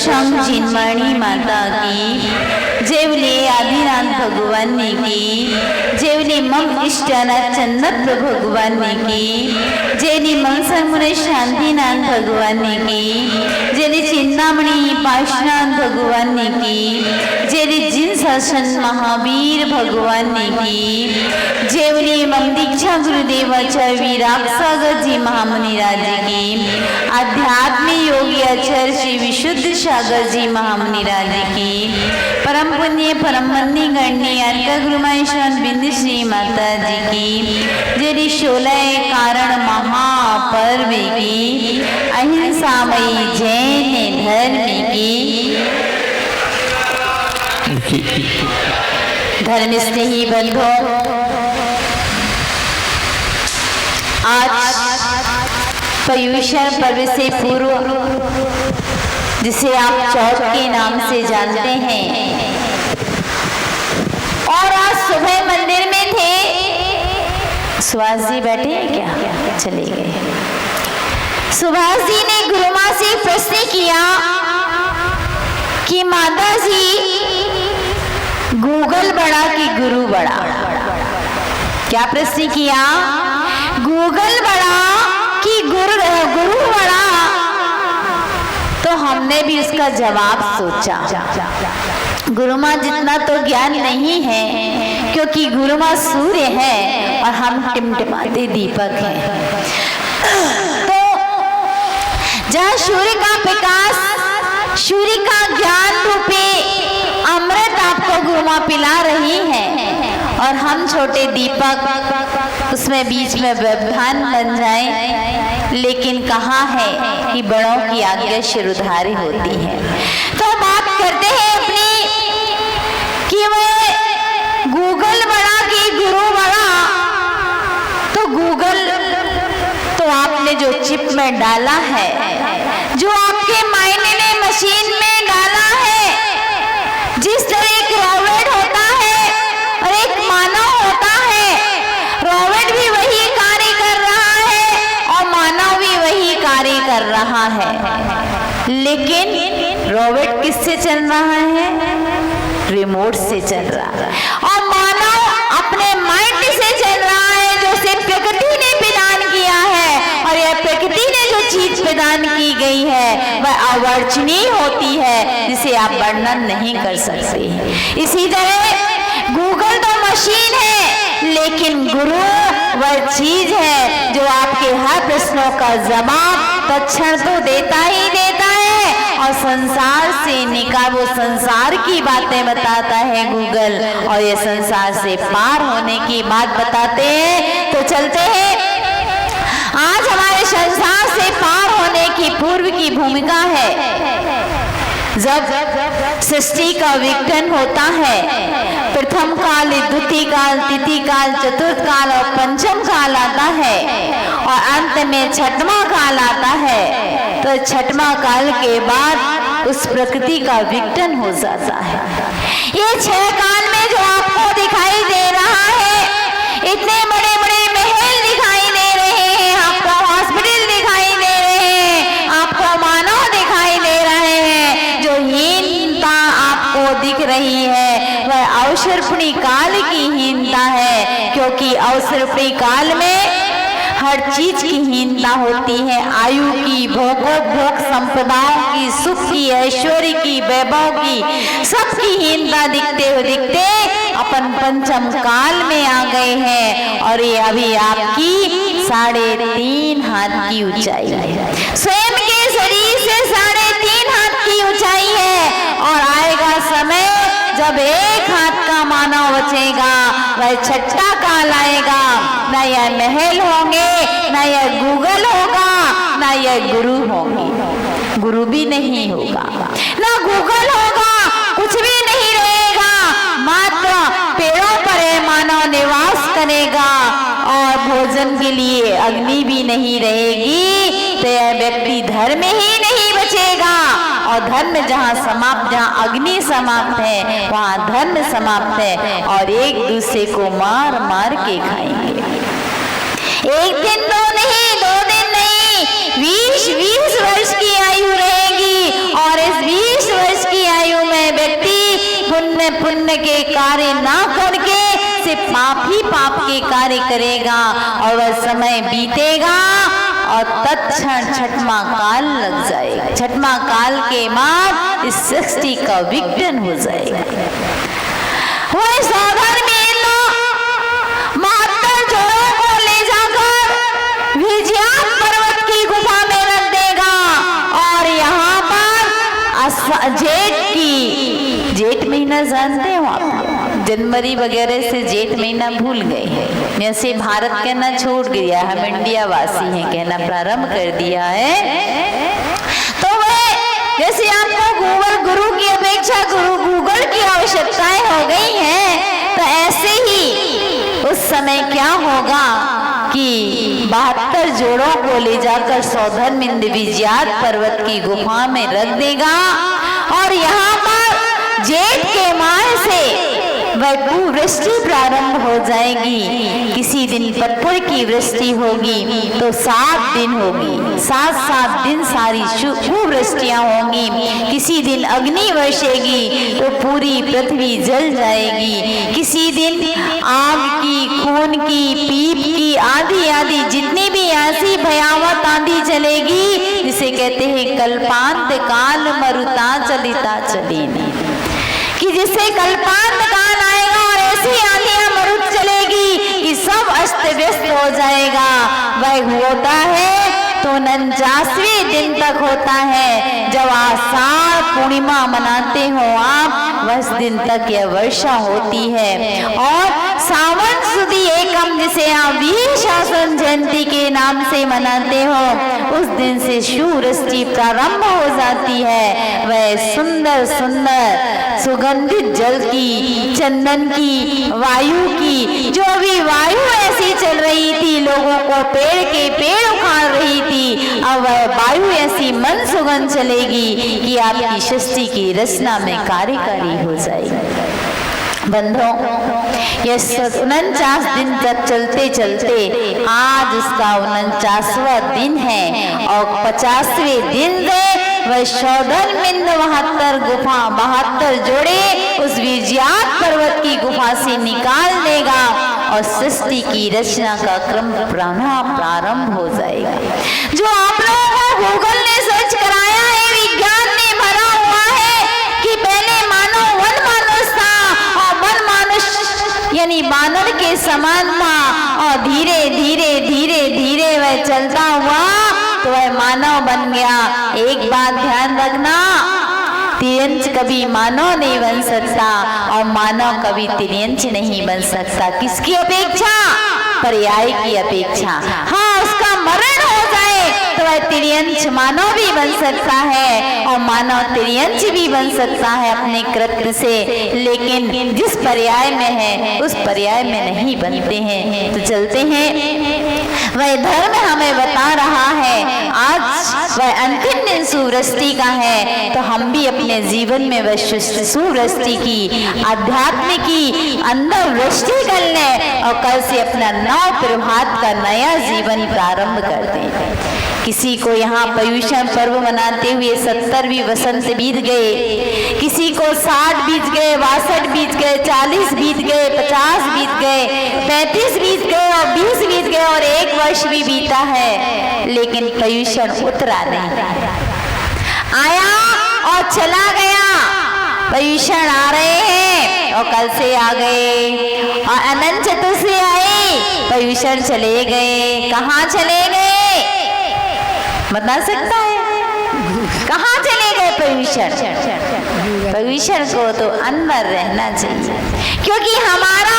संग जिनमणि माता की, जेवले आदिनाथ भगवान की, जेवले मम इष्टनाथ चंद्र भगवान की, जेनी मनसन मुने शांतिनाथ भगवान की, जेनी चिंतामणि पाशनाथ भगवान की, जेनी जिन शासन महावीर भगवान की, जेवली मम दीक्षा गुरुदेवाच्या विराग सागर जी महामुनि राज की, आध्यात्म योगी आचार्य श्री विशुद्ध सागर जी महामुनि राज की, परम पुण्य परम मन्य गण्य अर्का गुरुमाईशान बिंदु श्री माता जी की, जेरी 16 कारण महापर्व की, अहिंसामयी जैन धर्म की, धर्म स्नेही बंधुओं, आज पर्युषण पर्व से पूर्व, जिसे आप चौथ के नाम से जानते हैं, और आज सुबह मंदिर में थे। सुभाष जी बैठे हैं क्या? चले गए। सुभाष जी ने गुरु माँ से प्रश्न किया कि माता जी, गूगल बड़ा कि गुरु बड़ा? क्या प्रश्न किया? गूगल बड़ा कि गुरु बड़ा? तो हमने भी उसका जवाब सोचा। गुरु माँ जितना तो ज्ञान नहीं है, क्योंकि गुरु माँ सूर्य है और हम टिमटिमाते दीपक हैं। तो जहाँ सूर्य का प्रकाश, सूर्य का ज्ञान रूपी अमृत आपको गुरु माँ पिला रही है, और हम छोटे दीपक उसमें बीच में व्यवधान बन जाए। लेकिन कहाँ है कि बड़ों की आज्ञा शिरोधारी होती है। तो बात करते हैं अपनी कि वह गूगल बड़ा कि गुरु बड़ा? तो गूगल तो आपने जो चिप में डाला है, जो आपके मायने ने मशीन में डाला है, जिस तरह एक रोबोट होता है और एक मानव होता है, रोबोट भी वही कार्य कर रहा है और मानव भी वही कार्य कर रहा है। लेकिन रोबोट किससे चल रहा है? रिमोट से चल रहा है। और मानव अपने माइंड से चल रहा है, जो से प्रकृति ने प्रदान किया है, और यह प्रकृति ने जो चीज प्रदान की गई है वह अवर्णनीय होती है, जिसे आप वर्णन नहीं कर सकते। इसी तरह गूगल तो मशीन है, लेकिन गुरु वह चीज है जो आपके हर प्रश्नों का जवाब तत्क्षण तो देता ही देता है, और संसार से निकाल, वो संसार की बातें बताता है गूगल, और ये संसार से पार होने की बात बताते हैं। तो चलते हैं, आज हमारे संसार से पार होने की पूर्व की भूमिका है। जब सृष्टि का विघटन होता है, प्रथम काल, द्वितीय काल, तृतीय काल, चतुर्थ काल और पंचम काल आता है, और अंत में छठवां काल आता है। तो छठवां काल के बाद उस प्रकृति का विघटन हो जाता है। ये 6 काल में जो आपको दिखाई दे रहा है, इतने बड़े बड़े महल दिखाई दे रहे हैं, आपको हॉस्पिटल दिखाई दे रहे हैं, आपको मानव दिखाई दे रहे हैं, जो हीनता आपको दिख रही है वह अवसर्पणी काल की हीनता है। क्योंकि अवसर्पणी काल में हर चीज की हीनता होती है, आयु की, भोग संपदाओं की, सुख की, ऐश्वर्य की, वैभव की, सबकी हीनता दिखते अपन पंचम काल में आ गए हैं। और ये अभी आपकी 3.5 हाथ की ऊंचाई है, स्वयं के शरीर से 3.5 हाथ की ऊंचाई है। और आएगा समय जब 1 हाथ का मानव बचेगा, वह छठा काल आएगा। न यह महल होंगे, न यह गूगल होगा, न यह गुरु होंगे, गुरु भी नहीं होगा, न गूगल होगा, कुछ भी नहीं रहेगा। मात्र पेड़ों पर मानव निवास करेगा, और भोजन के लिए अग्नि भी नहीं रहेगी। तो यह व्यक्ति धर्म ही नहीं बचेगा, और धर्म जहाँ समाप्त, जहाँ अग्नि समाप्त है वहाँ धर्म समाप्त है, और एक दूसरे को मार मार के खाएंगे। एक दिन तो नहीं, 2 दिन नहीं, 20-20 वर्ष की आयु रहेगी, और इस 20 वर्ष की आयु में व्यक्ति पुण्य पुण्य के कार्य ना करके सिर्फ पाप ही पाप के कार्य करेगा और वह समय बीतेगा और तत्क्षण छठवां काल लग जाएगा। छठवां काल के बाद इस सृष्टि का विघटन हो जाएगा। वह साधन में महात्मा जोड़ों को ले जाकर विजयात पर्वत की गुफा में रख देगा और यहाँ पर जेठ महीना जानते हो आप, जनवरी वगैरह से जेठ महीना भूल गए हैं। जैसे भारत कहना छोड़ गया, हम इंडिया वासी हैं कहना प्रारंभ कर दिया है। तो वह जैसे आपको गुरु की अपेक्षा गूगल की आवश्यकताएं हो गई हैं, तो ऐसे ही उस समय क्या होगा कि 72 जोड़ों को ले जाकर सौधर्मिंद विजयात पर्वत की गुफा में रख देगा और यहाँ पर जेठ के माह से वृष्टि प्रारंभ हो जाएगी। किसी दिन पत्थर की वृष्टि होगी तो 7 दिन होगी, 7 दिन सारी वृष्टियां होंगी। किसी दिन अग्नि वर्षेगी तो पूरी पृथ्वी जल जाएगी। किसी दिन आग की, खून की, पीप की आदि आदि जितनी भी ऐसी भयावह आंधी चलेगी जिसे कहते हैं कल्पांत काल मरुता चलिता चलेनी, कि जिससे कल्पांत काल आएगा और ऐसी आंधियां मरुत चलेगी कि सब अस्त व्यस्त हो जाएगा। वह होता है तो 49वें दिन तक होता है। जब आषाढ़ पूर्णिमा मनाते हो आप, उस दिन तक यह वर्षा होती है। और सावन सुदी एकम जिसे आप वीर शासन जयंती के नाम से मनाते हो, उस दिन से शिववृष्टि प्रारंभ हो जाती है। वह सुंदर सुंदर सुगंधित जल की, चंदन की, वायु की, जो भी वायु ऐसी चल रही थी, लोगों को पेड़ उखाड़ रही थी, अब वह वायु ऐसी मन सुगंध चलेगी कि आपकी सृष्टि की रचना में कार्यकारी हो जाएगी। बंधुओं, यह 49 दिन तक चलते चलते आज उसका 49वां दिन है और 50वें दिन से वह सौधर्मिंद 72 जोड़े उस विजयात पर्वत की गुफा से निकाल देगा और सृष्टि की रचना का क्रम प्रारंभ हो जाएगा। जो आप लोगों को गूगल ने सर्च कराया है, विज्ञान में भरा हुआ है कि पहले मानव वन मानुष था और वन मानुष यानी बानर के समान था और धीरे धीरे धीरे धीरे वह चलता हुआ तो वह मानव बन गया। एक बात ध्यान रखना, तिर्यंच कभी मानव नहीं बन सकता और मानव कभी तिर्यंच नहीं बन सकता। किसकी अपेक्षा? पर्याय की अपेक्षा। हाँ, उसका मरण हो जाए तो वह तिर्यंच मानव भी बन सकता है और मानव तिर्यंच भी बन सकता है अपने कृत्य से, लेकिन जिस पर्याय में है उस पर्याय में नहीं बनते हैं। तो चलते हैं, वह धर्म हमें बता रहा है। आज वह अंतिम दिन सुवृष्टि का है, तो हम भी अपने जीवन में वह सुवृष्टि की, आध्यात्म की अंदर वृष्टि कर लें और कल से अपना नव प्रभात का नया जीवन प्रारंभ कर दें। किसी को यहाँ पर्युषण पर्व मनाते हुए 70वीं वसंत बीत गए, किसी को 60 बीत गए, 62 बीत गए, 40 बीत गए, 50 बीत गए, 35 बीत गए और 20 बीत गए और 1 वर्ष भी बीता है, लेकिन पर्युषण उतरा नहीं, आया और चला गया। पर्युषण आ रहे हैं और कल से आ गए और अनंत चतुर्थी आई, पर्युषण चले गए। कहाँ चले गए बता सकता है? कहाँ चले गए पर्युषण? पर्युषण को तो अंदर रहना चाहिए, क्योंकि हमारा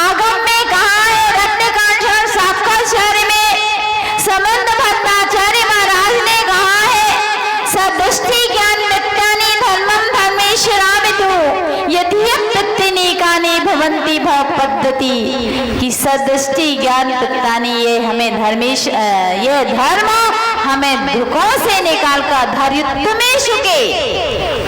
आगम में कहा है, रत्नकांठ और साक्षाचार्य में समंत भट्टाचार्य महाराज ने कहा है, सदृष्टि ज्ञान नित्यानि धर्मम धर्मेश्वरामितु यद्यप्यतिनेकानि भवन्ति भव पद्धति, कि सदृष्टि ज्ञान नित्यानि ये हमें ये धर्म हमें दुखों से निकालकर धैर्य में सुखे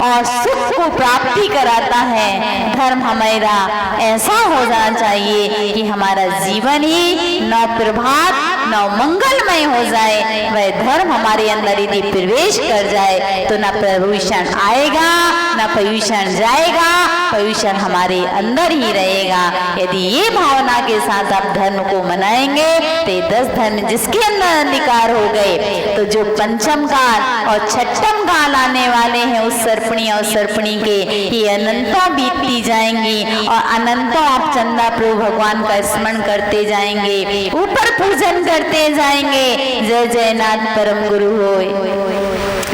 और सुख को प्राप्ति कराता है। धर्म हमारा ऐसा हो जाना चाहिए कि हमारा जीवन ही नव प्रभात न मंगलमय हो जाए, वह धर्म हमारे अंदर यदि प्रवेश कर जाए तो न प्रभूषण आएगा न प्रभूषण जाएगा, प्रभूषण हमारे अंदर ही रहेगा। यदि ये भावना के साथ आप धर्म को मनाएंगे तो 10 धर्म जिसके अंदर अधिकार हो गए, तो जो पंचम काल और छठम काल आने वाले हैं उस सर्पणी और सर्पणी के ये अनंतों बीतती जाएंगी और अनंतों आप चंदा प्रभु भगवान का स्मरण करते जाएंगे, ऊपर पूजन करते जाएंगे। जय जय नाथ परम गुरु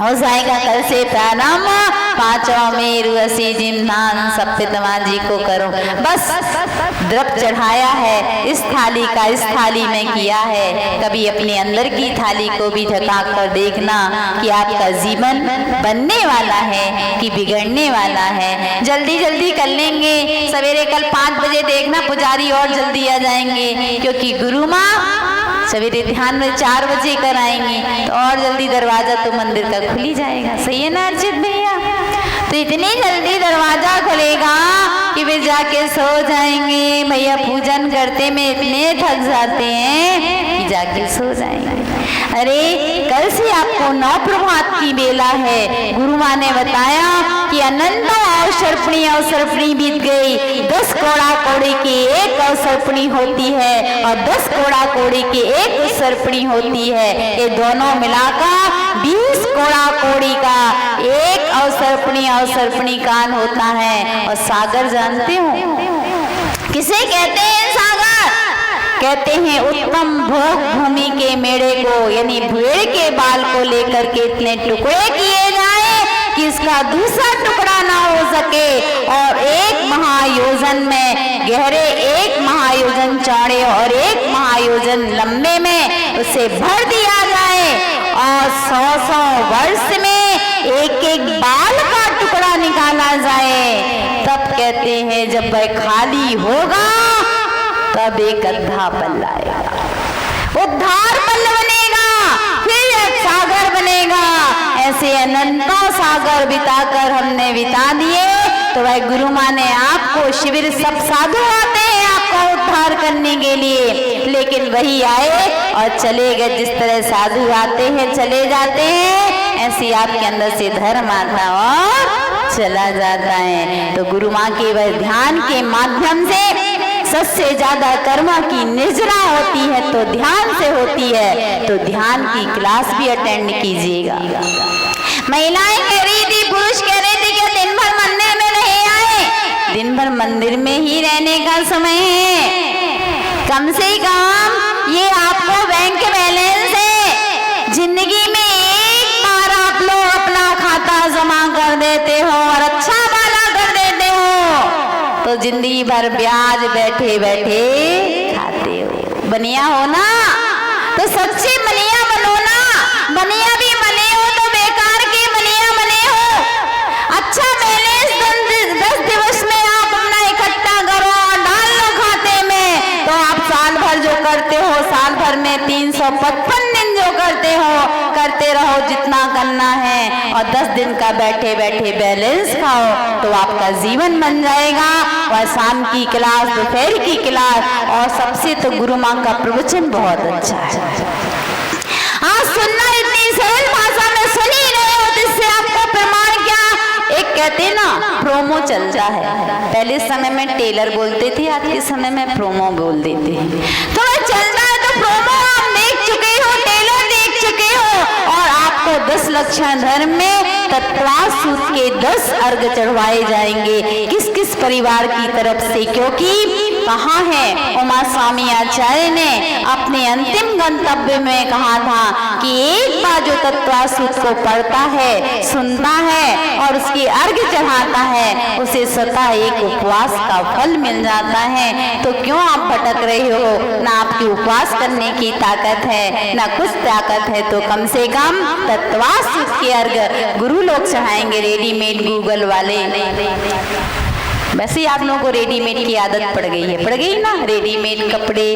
हो जाएगा। कल से प्राणाम पांचों मेरु असी जिम्नान सप्तमा जी को करो। बस द्रव्य चढ़ाया है इस थाली का, इस थाली में किया है। कभी अपने अंदर की थाली को भी ढका कर देखना कि आपका जीवन बनने वाला है कि बिगड़ने वाला है। जल्दी जल्दी कर लेंगे, सवेरे कल 5 बजे देखना पुजारी और जल्दी आ जाएंगे, क्योंकि गुरु माँ सवेरे ध्यान में 4 बजे कराएंगे तो और जल्दी दरवाजा तो मंदिर का खुल ही जाएगा। सही है ना अर्चित भैया? तो इतनी जल्दी दरवाजा खुलेगा कि वे जाके सो जाएंगे। भैया पूजन करते में इतने थक जाते हैं कि जाके सो जाएंगे। अरे कल से आपको 9 प्रभात की बेला है। गुरु माँ ने बताया कि अनंत अवसर्पणी बीत गई। 10 कोड़ा कोड़ी की एक अवसर्पणी होती है और 10 कोड़ा कोड़ी की एक उत्सर्पणी होती है। ये दोनों मिलाकर 20 कोड़ा कोड़ी का एक अवसर्पणी काल होता है। और सागर जानते हो किसे कहते हैं? सागर कहते हैं उत्तम भोग भूमि के मेढ़े को, यानी भेड़ के बाल को लेकर के इतने टुकड़े किए जाए कि इसका दूसरा टुकड़ा ना हो सके और एक महायोजन में गहरे, एक महायोजन चौड़े और एक महायोजन लंबे में उसे भर दिया जाए और 100 वर्ष में एक बाल का टुकड़ा निकाला जाए। तब कहते हैं जब वह खाली होगा तब एक अद्धा पल आएगा, उद्धार पल बनेगा, फिर सागर बनेगा। ऐसे अनंतों सागर बिताकर हमने बिता दिए। तो वह गुरु माँ ने आपको शिविर, सब साधु आते हैं आपका उद्धार करने के लिए, लेकिन वही आए और चले गए। जिस तरह साधु आते हैं चले जाते हैं, ऐसे आपके अंदर से धर्म आता और चला जाता है। तो गुरु माँ के वह ध्यान के माध्यम से सबसे ज्यादा कर्मों की निर्जरा होती है तो ध्यान से होती है। तो ध्यान की क्लास भी अटेंड कीजिएगा। महिलाएं कह रही थी, पुरुष कह रहे थे कि दिन भर मंदिर में नहीं आए। दिन भर मंदिर में ही रहने का समय है। कम से कम ये आपको बैंक बैलेंस है। जिंदगी में एक बार आप लोग अपना खाता जमा कर देते हो और अच्छा वाला कर देते हो तो जिंदगी भर ब्याज बैठे बैठे खाते हो। बनिया हो ना तो सच्चे बनिया बनो ना। बनिया भी बने हो तो बेकार के बनिया बने हो। अच्छा बैलेंस 10 दिवस में आप अपना इकट्ठा करो और डाल लो खाते में, तो आप साल भर जो करते हो, साल भर में 355 दिन जो करते हो करते रहो जितना करना है, और 10 दिन का बैठे बैठे बैलेंस खाओ तो आपका जीवन बन जाएगा। और शाम की क्लास, दोपहर की क्लास, और सबसे तो गुरु माँ का प्रवचन बहुत अच्छा है। हाँ, सुनना इतनी सरल भाषा में सुन ही रहे हो, जिससे आपको प्रमाण क्या? एक कहते ना प्रोमो चलता है। पहले समय में टेलर बोलते थे, आज के समय में प्रोमो बोल देते हैं। तो चलता है तो प्रोमो आप देख चुके हो, टेलर देख चुके हो। और आपको 10 लक्षण धर्म में तत्वासूत के 10 अर्घ चढ़वाए जाएंगे। किस किस परिवार की तरफ से? क्योंकि कहा है उमा स्वामी आचार्य ने अपने अंतिम गंतव्य में कहा था कि एक बार जो तत्वासूत को पढ़ता है, सुनता है और उसकी अर्घ चढ़ाता है, उसे स्वतः एक उपवास का फल मिल जाता है। तो क्यों आप भटक रहे हो? ना आपकी उपवास करने की ताकत है, ना कुछ ताकत है, तो कम से कम तत्वासूत के अर्घ गुरु लोग चढ़ाएंगे, रेडीमेड गूगल वाले। वैसे ही आप लोगों को रेडीमेड की आदत पड़ गई है, पड़ गई ना? रेडीमेड कपड़े,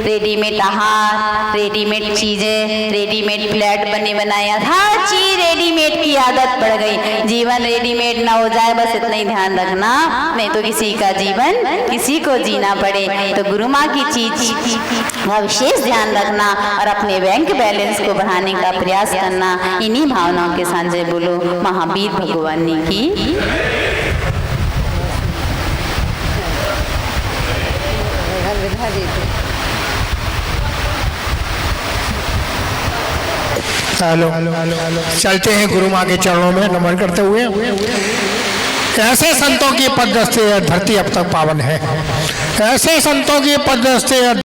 रेडीमेड आहार, रेडीमेड चीजें, रेडीमेड फ्लैट बने बनाया, हर चीज रेडीमेड की आदत पड़ गई। जीवन रेडीमेड ना हो जाए, बस इतना ही ध्यान रखना, नहीं तो किसी का जीवन किसी को जीना पड़े। तो गुरु माँ की चीज का विशेष ध्यान रखना और अपने बैंक बैलेंस को बढ़ाने का प्रयास करना। इन्हीं भावनाओं के साथ जय बोलो महावीर भगवान की। हेलो, चलते हैं गुरु माँ के चरणों में नमन करते हुए। ऐसे संतों की पददृष्टि धरती अब तक पावन है, ऐसे संतों की पददृष्टि